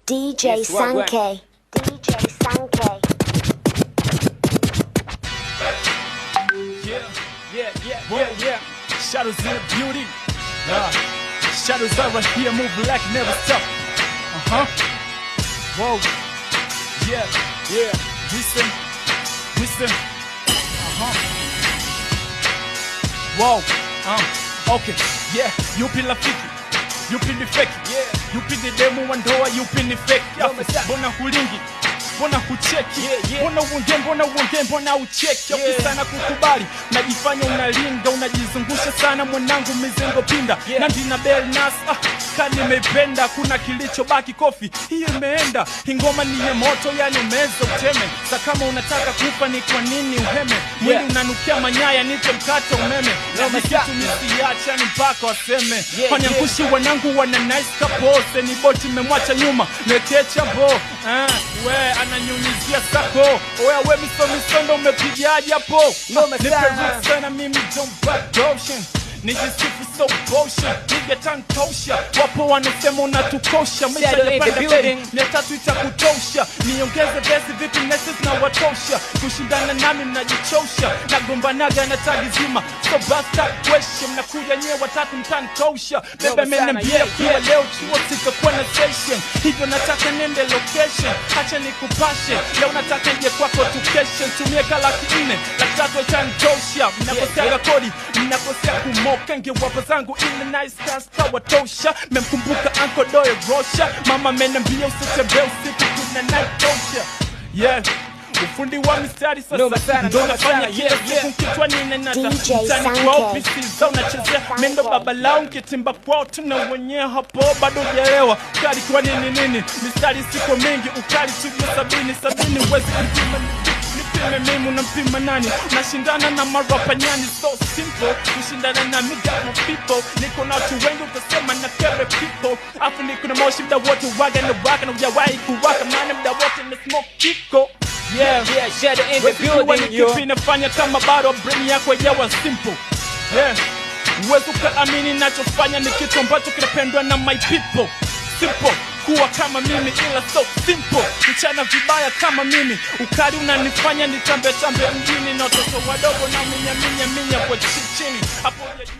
DJ Sankey. DJ Sankey. Yeah. Shadows in the beauty. Shadows are right here, move like never stop. Whoa. Yeah. Listen. Whoa. Okay. Yeah. Yupi rafiki, yupi ni fake. Yupi ni demu wa ndoa, yupi ni fake. Mbona hulingi, mbona hucheki, mbona uongee, mbona ucheki. Ukisana kukubali, unajifanya unalinga, unajizungusha sana mwanangu mizengo pinda. Nandi na Belnas, kani meipenda, kuna kilicho baki kofi, hiyo imeenda. Ingoma ni ya moto, yani umeza uteme. Sa kama unataka kufa ni kwa nini uheme. Mwili unanukia manyaya, nipe mkate umeme. Na kitu nisiacha ni mpaka waseme. Wanyangushi wanangu wana nice kapose. Ni boti memwacha nyuma, nekecha bo. We ananyunyizia sako. We misondo umepigiaje hapo. Nipe roots sana mimi don't back ocean. Nijisifu so bullshit, nige tantosha. Wapo wanasema unatukosha. Maisha ya panda bedi, 300 itakutosha. Niongeze besi vipi nesis na watosha. Kushindana nami mnajichosha. Nagombanaga na tagi zima, so basta question. Mnakuja nye watatu mtantosha. Bebe menambia kuwa leo chuo sitakuwa na session. Hivyo nataka nende location, hacha nikupashe. Leo nataka nje kwako tukeshe. Tumie kalaki 4, laki 3 itantosha. Mnakosiaga kodi, mnakosea kumoka. Nge wapa zangu ile nice kasta watosha. Memkumbuka Uncle Doye Rosha. Mama menambia usitembea usiku kuna night tosha. Yeah, ufundi wa mistari sasa ndo nafanya kila siku kichwani ninata. Mtani kwa ofisi zao nachezea mendo baba lao. Nkitimba kwao tunawonyea hapo bado hujaelewa. Kali kwa nini mistari siko mingi. Ukali studio 70 wezi kupima. Nipime mimi unampima nani. Nashindana na marapa nyani so simple. Kushindana na me got my people. Niko na watu wengi utasema na kere people. Afu niko na moshi mda wote waga na waka. Na ujawahi kuwaka mane mda wote na smoke kiko. Yeah, Shadow in the building, yo. Kipi nafanya kama bado brain yako yawa simple. Yeah, uwezo ukaamini nachofanya ni kitu ambacho kinapendwa na my people. Simple, kuwa kama mimi ila so simple. Mchana vibaya kama mimi, ukali unanifanya nitambe mjini. Na watoto wadogo na minya kwa chini. Hapo unajua